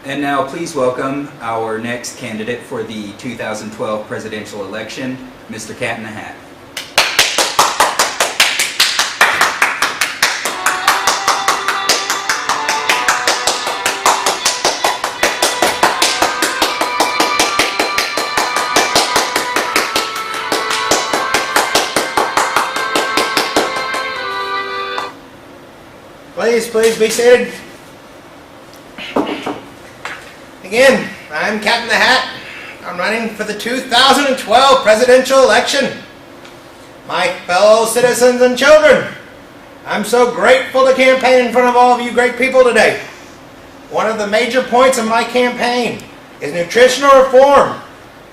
And now please welcome our next candidate for the 2012 presidential election, Mr. Cat in the Hat. Please be seated. Again, I'm Cat in the Hat. I'm running for the 2012 presidential election. My fellow citizens and children, I'm so grateful to campaign in front of all of you great people today. One of the major points of my campaign is nutritional reform.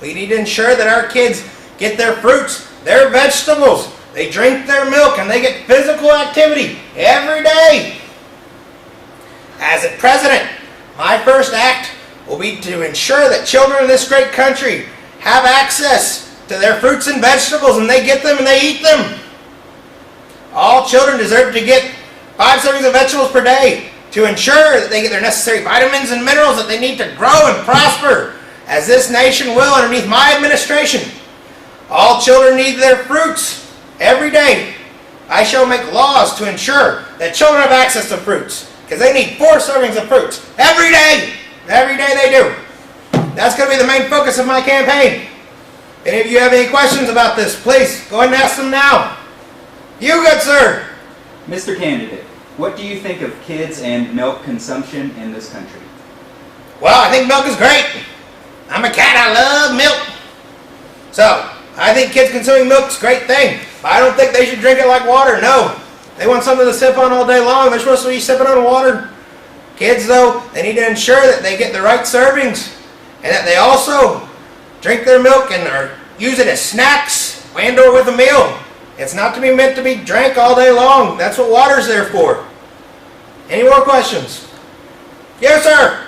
We need to ensure that our kids get their fruits, their vegetables, they drink their milk, and they get physical activity every day. As a president, my first act will be to ensure that children in this great country have access to their fruits and vegetables, and they get them and they eat them. All children deserve to get 5 servings of vegetables per day to ensure that they get their necessary vitamins and minerals that they need to grow and prosper, as this nation will underneath my administration. All children need their fruits every day. I shall make laws to ensure that children have access to fruits, because they need 4 servings of fruits every day. Every day they do. That's going to be the main focus of my campaign. If any of you have any questions about this, please go ahead and ask them now. You, good sir. Mr. Candidate, what do you think of kids and milk consumption in this country? Well, I think milk is great. I'm a cat. I love milk. So, I think kids consuming milk is a great thing. But I don't think they should drink it like water. No. They want something to sip on all day long. They're supposed to be sipping on water. Kids, though, they need to ensure that they get the right servings and that they also drink their milk and or use it as snacks and or with a meal. It's not to be meant to be drank all day long. That's what water's there for. Any more questions? Yes, sir.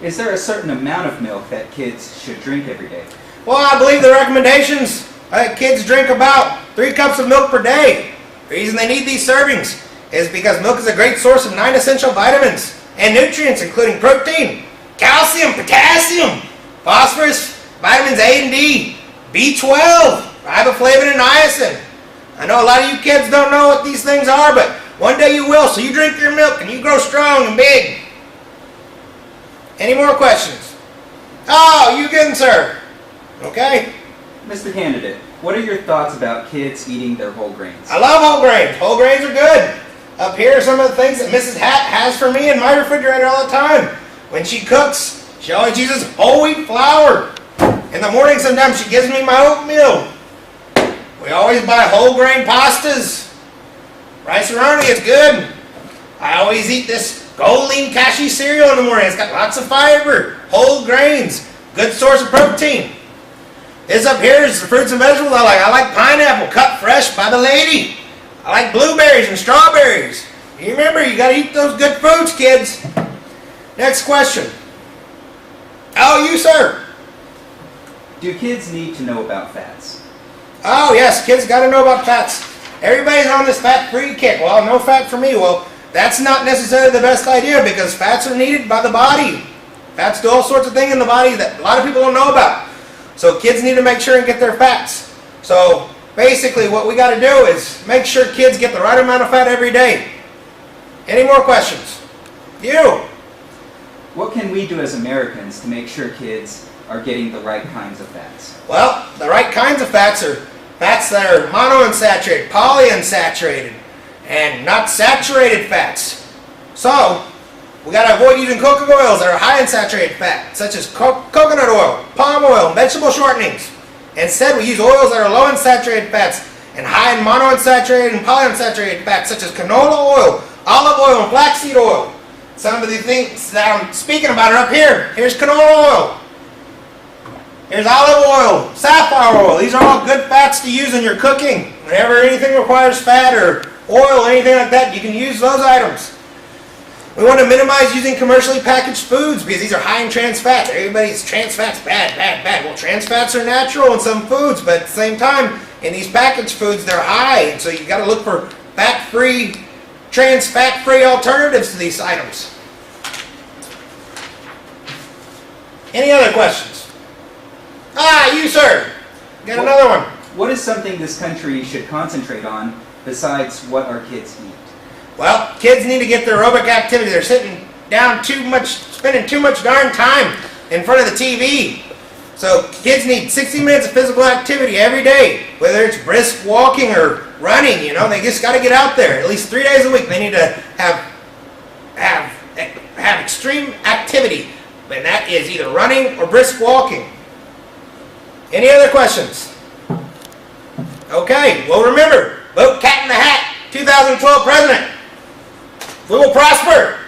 Is there a certain amount of milk that kids should drink every day? Well, I believe the recommendations kids drink about 3 cups of milk per day. The reason they need these servings is because milk is a great source of 9 essential vitamins and nutrients, including protein, calcium, potassium, phosphorus, vitamins A and D, B12, riboflavin, and niacin. I know a lot of you kids don't know what these things are, but one day you will, so you drink your milk and you grow strong and big. Any more questions? Oh, you good, sir. Okay. Mr. Candidate, what are your thoughts about kids eating their whole grains? I love whole grains. Whole grains are good. Up here are some of the things that Mrs. Hat has for me in my refrigerator all the time. When she cooks, she always uses whole wheat flour. In the morning sometimes she gives me my oatmeal. We always buy whole grain pastas. Rice-A-Roni is good. I always eat this Goldline cashew cereal in the morning. It's got lots of fiber, whole grains, good source of protein. This up here is the fruits and vegetables I like. I like pineapple cut fresh by the lady. I like blueberries and strawberries. You remember, you got to eat those good foods, kids. Next question. Oh, you, sir. Do kids need to know about fats? Oh, yes, kids got to know about fats. Everybody's on this fat-free kick. Well, no fat for me. Well, that's not necessarily the best idea because fats are needed by the body. Fats do all sorts of things in the body that a lot of people don't know about. So kids need to make sure and get their fats. So basically what we got to do is make sure kids get the right amount of fat every day. Any more questions? You. What can we do as Americans to make sure kids are getting the right kinds of fats? Well, the right kinds of fats are fats that are monounsaturated, polyunsaturated, and not saturated fats. So we got to avoid using cooking oils that are high in saturated fat, such as coconut oil, palm oil, and vegetable shortenings. Instead, we use oils that are low in saturated fats and high in monounsaturated and polyunsaturated fats, such as canola oil, olive oil, and flaxseed oil. Some of the things that I'm speaking about are up here. Here's canola oil. Here's olive oil, safflower oil. These are all good fats to use in your cooking. Whenever anything requires fat or oil, anything like that, you can use those items. We want to minimize using commercially packaged foods because these are high in trans fats. Everybody's trans fats, bad, bad, bad. Well, trans fats are natural in some foods, but at the same time, in these packaged foods, they're high. And so you got to look for fat-free, trans fat-free alternatives to these items. Any other questions? Ah, you, sir. Got What- another one. What is something this country should concentrate on besides what our kids eat? Well, kids need to get their aerobic activity. They're sitting down too much, spending too much darn time in front of the TV. So kids need 60 minutes of physical activity every day, whether it's brisk walking or running. You know, they just got to get out there at least 3 days a week. They need to have extreme activity, and that is either running or brisk walking. Any other questions? Okay, well remember, vote Cat in the Hat, 2012 president. We will prosper.